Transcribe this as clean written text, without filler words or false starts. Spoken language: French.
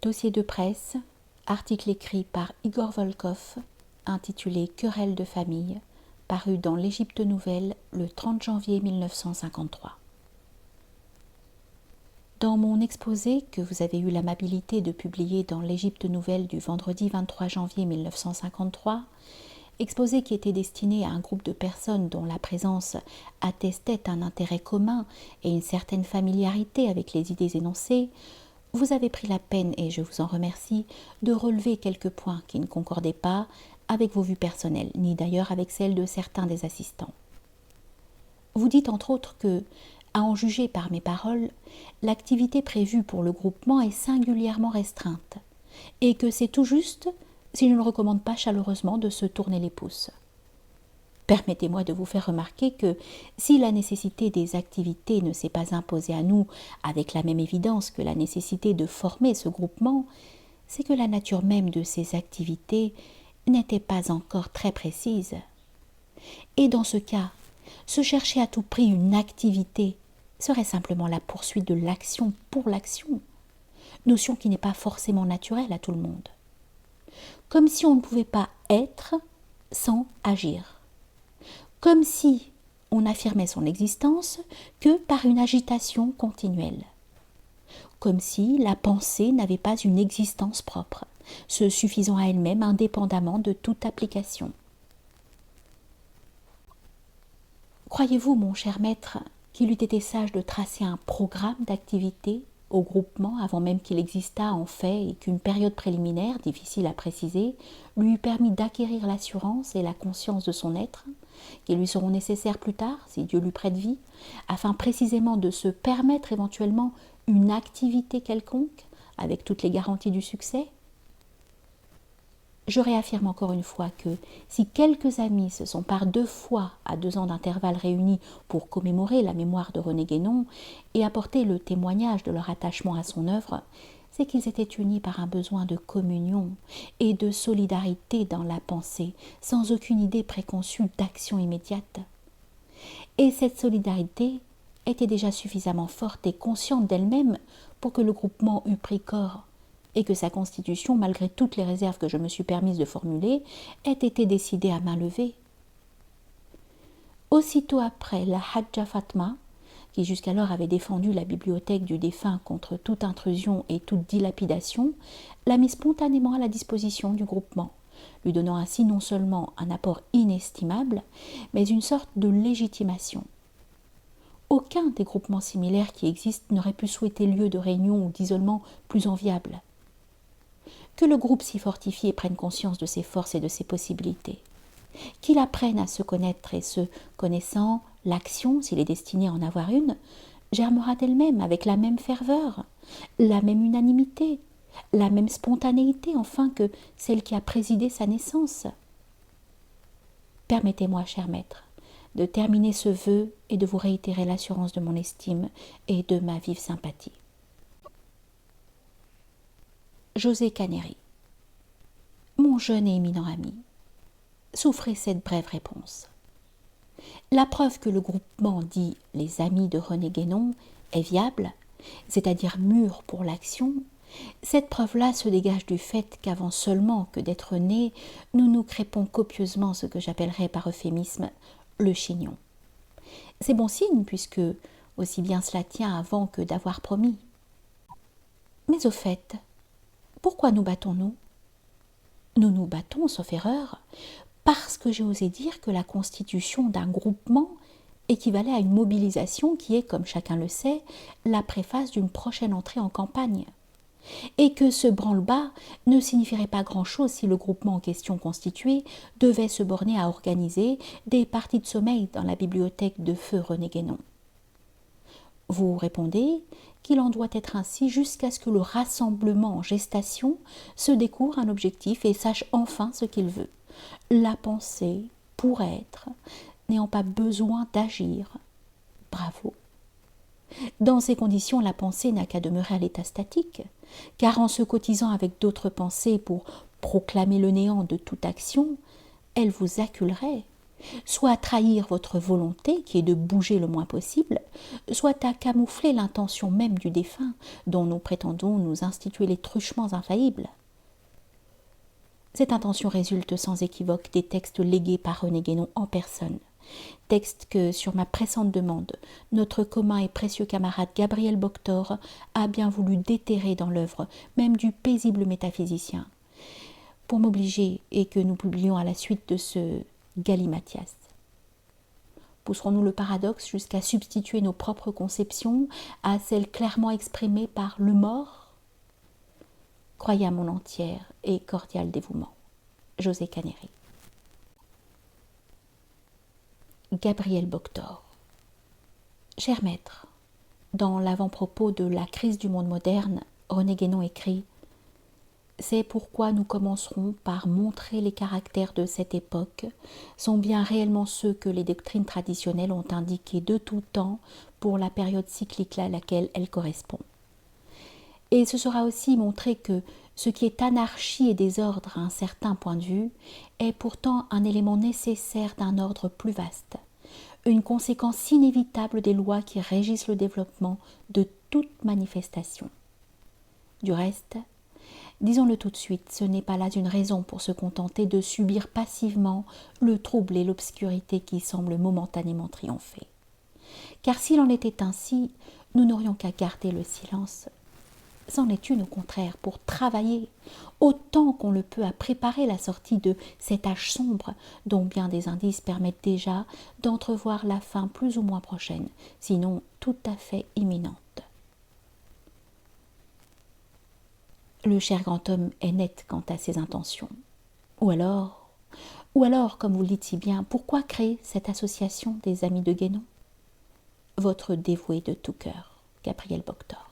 Dossier de presse, article écrit par Igor Volkov, intitulé Querelle de famille, paru dans l'Égypte Nouvelle le 30 janvier 1953. Dans mon exposé, que vous avez eu l'amabilité de publier dans l'Égypte Nouvelle du vendredi 23 janvier 1953, exposé qui était destiné à un groupe de personnes dont la présence attestait un intérêt commun et une certaine familiarité avec les idées énoncées, vous avez pris la peine, et je vous en remercie, de relever quelques points qui ne concordaient pas avec vos vues personnelles, ni d'ailleurs avec celles de certains des assistants. Vous dites entre autres que, à en juger par mes paroles, l'activité prévue pour le groupement est singulièrement restreinte, et que c'est tout juste si je ne recommande pas chaleureusement de se tourner les pouces. Permettez-moi de vous faire remarquer que si la nécessité des activités ne s'est pas imposée à nous avec la même évidence que la nécessité de former ce groupement, c'est que la nature même de ces activités n'était pas encore très précise. Et dans ce cas, se chercher à tout prix une activité serait simplement la poursuite de l'action pour l'action, notion qui n'est pas forcément naturelle à tout le monde. Comme si on ne pouvait pas être sans agir. Comme si on n'affirmait son existence que par une agitation continuelle. Comme si la pensée n'avait pas une existence propre, se suffisant à elle-même indépendamment de toute application. Croyez-vous, mon cher maître, qu'il eût été sage de tracer un programme d'activité au groupement avant même qu'il existât en fait et qu'une période préliminaire, difficile à préciser, lui eût permis d'acquérir l'assurance et la conscience de son être, qui lui seront nécessaires plus tard, si Dieu lui prête vie, afin précisément de se permettre éventuellement une activité quelconque, avec toutes les garanties du succès? Je réaffirme encore une fois que si quelques amis se sont par 2 fois à 2 ans d'intervalle réunis pour commémorer la mémoire de René Guénon et apporter le témoignage de leur attachement à son œuvre, c'est qu'ils étaient unis par un besoin de communion et de solidarité dans la pensée, sans aucune idée préconçue d'action immédiate. Et cette solidarité était déjà suffisamment forte et consciente d'elle-même pour que le groupement eût pris corps, et que sa constitution, malgré toutes les réserves que je me suis permise de formuler, ait été décidée à main levée. Aussitôt après, la Hadja Fatma, qui jusqu'alors avait défendu la bibliothèque du défunt contre toute intrusion et toute dilapidation, l'a mis spontanément à la disposition du groupement, lui donnant ainsi non seulement un apport inestimable, mais une sorte de légitimation. Aucun des groupements similaires qui existent n'aurait pu souhaiter lieu de réunion ou d'isolement plus enviable. Que le groupe s'y fortifie et prenne conscience de ses forces et de ses possibilités. Qu'il apprenne à se connaître et se connaissant, l'action, s'il est destiné à en avoir une, germera d'elle-même avec la même ferveur, la même unanimité, la même spontanéité enfin que celle qui a présidé sa naissance. Permettez-moi, cher maître, de terminer ce vœu et de vous réitérer l'assurance de mon estime et de ma vive sympathie. José Canéry. Mon jeune et éminent ami, souffrez cette brève réponse. La preuve que le groupement dit les amis de René Guénon est viable, c'est-à-dire mûr pour l'action, cette preuve-là se dégage du fait qu'avant seulement que d'être nés, nous nous crêpons copieusement ce que j'appellerais par euphémisme le chignon. C'est bon signe puisque aussi bien cela tient avant que d'avoir promis. Mais au fait, pourquoi nous battons-nous? Nous nous battons, sauf erreur, parce que j'ai osé dire que la constitution d'un groupement équivalait à une mobilisation qui est, comme chacun le sait, la préface d'une prochaine entrée en campagne, et que ce branle-bas ne signifierait pas grand-chose si le groupement en question constitué devait se borner à organiser des parties de sommeil dans la bibliothèque de feu René Guénon. Vous répondez qu'il en doit être ainsi jusqu'à ce que le rassemblement en gestation se découvre un objectif et sache enfin ce qu'il veut. La pensée, pour être, n'ayant pas besoin d'agir. Bravo. Dans ces conditions, la pensée n'a qu'à demeurer à l'état statique, car en se cotisant avec d'autres pensées pour proclamer le néant de toute action, elle vous acculerait, soit à trahir votre volonté, qui est de bouger le moins possible, soit à camoufler l'intention même du défunt, dont nous prétendons nous instituer les truchements infaillibles. Cette intention résulte sans équivoque des textes légués par René Guénon en personne, textes que, sur ma pressante demande, notre commun et précieux camarade Gabriel Boctor a bien voulu déterrer dans l'œuvre même du paisible métaphysicien, pour m'obliger et que nous publions à la suite de ce Galimatias. Pousserons-nous le paradoxe jusqu'à substituer nos propres conceptions à celles clairement exprimées par le mort? Croyez à mon entière et cordial dévouement. José Canéry. Gabriel Boctor. Cher maître, dans l'avant-propos de La crise du monde moderne, René Guénon écrit: c'est pourquoi nous commencerons par montrer les caractères de cette époque sont bien réellement ceux que les doctrines traditionnelles ont indiqués de tout temps pour la période cyclique à laquelle elle correspond. Et ce sera aussi montrer que ce qui est anarchie et désordre à un certain point de vue est pourtant un élément nécessaire d'un ordre plus vaste, une conséquence inévitable des lois qui régissent le développement de toute manifestation. Du reste, disons-le tout de suite, ce n'est pas là une raison pour se contenter de subir passivement le trouble et l'obscurité qui semblent momentanément triompher. Car s'il en était ainsi, nous n'aurions qu'à garder le silence. C'en est une, au contraire, pour travailler, autant qu'on le peut, à préparer la sortie de cet âge sombre dont bien des indices permettent déjà d'entrevoir la fin plus ou moins prochaine, sinon tout à fait imminente. Le cher grand homme est net quant à ses intentions. Ou alors, comme vous le dites si bien, pourquoi créer cette association des amis de Guénon? Votre dévoué de tout cœur, Gabriel Boctor.